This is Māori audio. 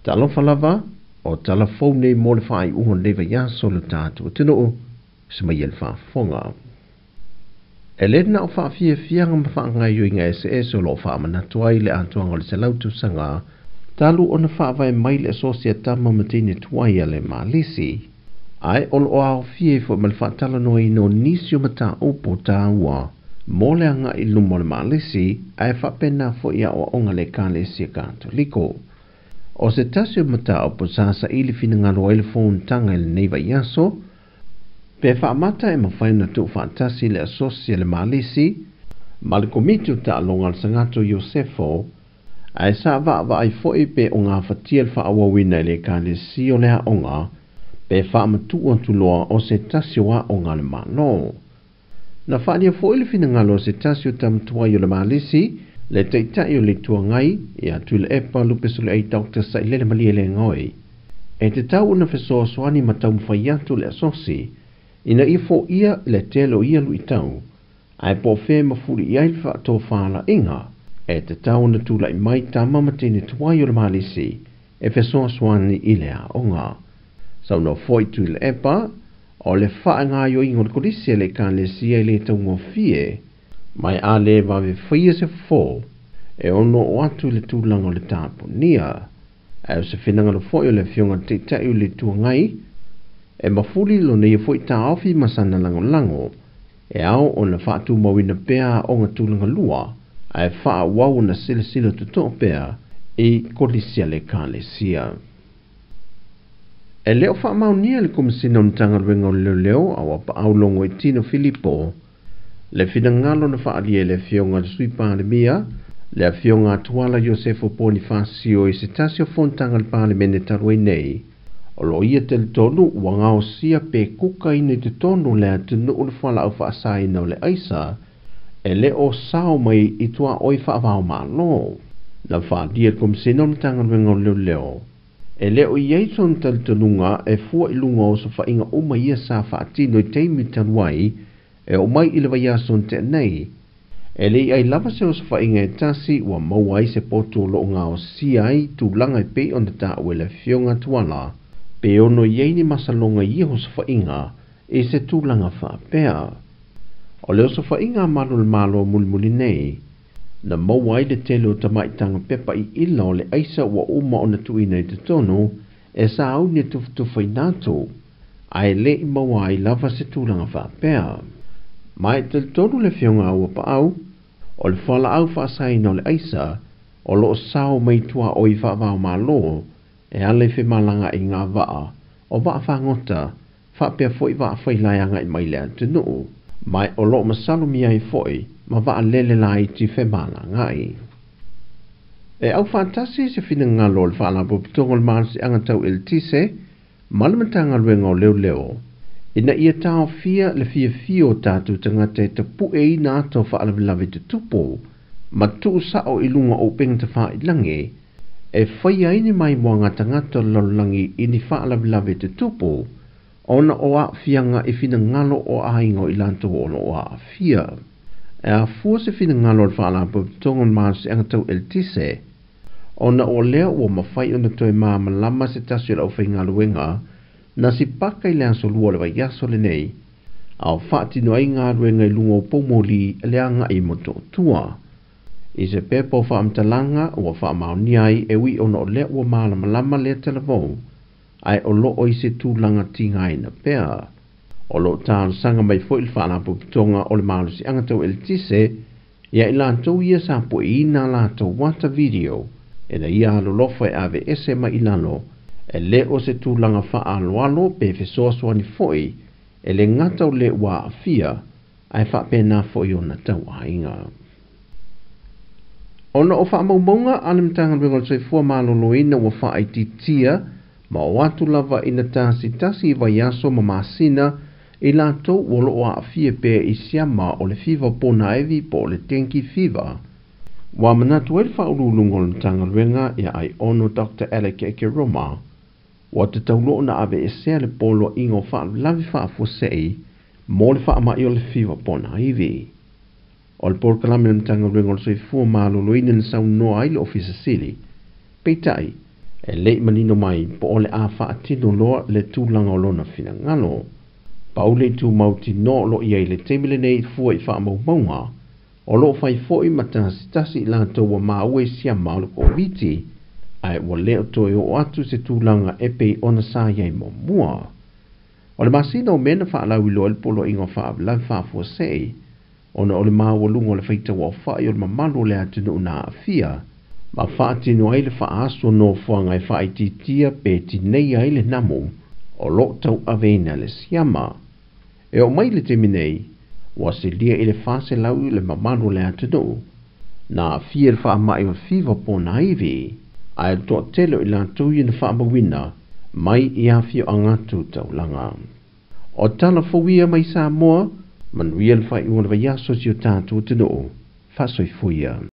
Talofa lava o talafone mo le whaai uhon lewa ia solo tātua tino se mai el whaafonga. E lena o whaafia fianga ma whaangai yui ngā SS o lo whaamanatua i le atuanga le salautu sanga talu o na whaavai mai le asosia tama matine tuai le malisi. Ai olo o au fie fo mal whaatala no i no nisio mata upo tā ua. Mo le anga i lumo le malisi ai whapena fo ia o onga le kāle sia kātoliko. O se tasio mata o po sasa ili fina ngalo ele phone tanga ele neiva iaso, pe whaamata e mawhaina tu whaatasi le asosia le malisi, ma le komitu ta alonga le sangato Iosefo, ai sa wa ai foi pe o ngā whatia le whaawawina le kāle si o lea onga, pe whaamatu o tuloa o se tasio a o ngā le malo. Na whaania foi le fina ngalo se tasio tamtua i o le malisi, le teitai o le tuangai, ia tui le epa lupesu le ei Dr. Sailele Malia le ngoi. E te tau una fesoa soani ma tau mwhaiatu le asosi, ina ia fo ia le telo ia lui tau, ai po fe mafuri ia il whaato whaala inga, e te tau una tula i mai tama matene tuai o le malisi, e fesoa soani i le a onga. Sau no foi tui le epa, o le wha ngā yo ingo le kodisia le ka le sia le tau ngofie, mai a le wawe whaia se fo, e ono o atu le tūlanga o le tāpo nia, e o se whenanga lo foi o le fionga te tai o le tuangai, e mafuli lo ne foi ta ofi masana lango lango, e au o na whaatu mawina pea o ngā tūlanga lua, e wha wau na sila sila tuto pea, i kodisia le ka le sia. E leo wha maunia le kumasina o ntanga ruenga o leo au apa au longo i Tino Filippo, le finangalo na whaalia le fionga le sui pālemia, le fionga tuala Iosefo Bonifacio i se tasio fontanga le pālemene tarui nei, o lo ia tel tonu wangao sia pe kuka ina te tonu le atunu o le whala au whaasai na o le aisa, e le o sao mai i tua oi whaavao malo, na whaalia kumasina o ntanga ruenga o leo. E leo i eison tal tanunga e fua ilunga o sa whainga uma ia sa whaatino i teimi tanuai, e o mai ilawa yason te nei. E le ai lava se o sa whainga e tasi ua mauai se poto lo ngā o si ai tu langa i pe on ta ue le fionga tuala, pe ono yeini masalonga i ho sa whainga e se tu langa whaapea. O leo sa whainga malo mulmuli nei, na mauai le telo tamaitanga pepa i ila o le aisa ua uma o na tuina i te tonu, e sa au ne tufai nato, ai le i mauai lava se tu langa whaapea. Mai tel tonu le fionga ua pa au, o le whala au whaasai no le aisa, o lo sao mai tua o i whaavao malo, e ale whi malanga i ngā waa, o waa whangota, whapea foi waa whailaianga i mai lea tenu, mai o lo masalu mia i foi, ma waa lele lai ti whi malanga i. E au whaantasi se whina ngalo le whaala pupitongo le maansi angatau il tise, malamatanga luenga o leo, ina ia tau fia le fia tātu tangata e tapu e ina ato whaalawilawe te tupo, ma tuu sao ilunga o penga te wha ilange, e whaia ini mai mua ngā tangata lalangi ini whaalawilawe te tupo, ona o a fianga e fina ngalo o aingo i lanto o a fia. E a fua se fina ngalo le whaalapo tongon maasi angatau el tise, ona o leo o mawhai ona toi maa malama se tasio lau whai ngaluenga, na si paka i le aso lua le waiaso le nei, au whaati no ai ngā ruenga i lungo pomoli le anga i moto tua. I se pepo whaamtalanga o whaamau niai e wi ono o lea ua malama le telefon, ai o lo o i se tūlanga tingai na pea. O lo tālu sanga mai fo il whaalapo pitonga o le malusi angatau el tise, ia i lantou ia sa po i ina lantou wata video, e na ia halolofa e ave ese ma ilano, e le o se tūlanga wha alo pe fesoasoani foi, e le ngata o le ua afia, ai wha pēnā foi o na tau ainga. Ona o wha maumaunga alimtanga ringol soi fua maloloina ua wha ai titia, ma o atu lava ina tasi vai aso ma masina, i lato wolo o afia pe i siama o le fiva pona evi po le tenki fiva. Wa manatu el wha urulungol tanga ringa ia ai ono Dr. Alec Eke Roma, wa te taulo na ave e sea le polo ingo wha lavi wha fosei, mo le wha mai o le fiva pona iwi. O le porkalame na tanga ringo le soi fua malolo ina na sau noa ai le ofisa sili. Peitai, E le manino mai po ole a whaatino loa le tūlanga o lona whina ngalo. Paule tu mauti no lo ia i le temile nei fua i wha mau maunga. O lo fai foi matasi la toa maue sia maule ko viti. Ai wa leo toi o atu se tūlanga e pei ona sa iai mo mua. O le masina o mena wha alau ilo el polo ingo wha avlan wha fua sei. Ona o le maa walungo le whaita wa whai o le mamalu le atinu na afia. Ma wha atinu ai le wha aso no fua ngai wha ititia pe tinei ai le namu. O lo tau aveina le siama. E o mai le teminei. Wa se lia i le whase lau le mamalu le atinu. Na afia le wha mai o fiva po na iwi. Ai toa telo i la tui na wha mawina. Mai i afio angatu tau langa. O tala fawia mai sa moa. Manuia le whai uana vai aso si o tātou tino. Fasoi fuia.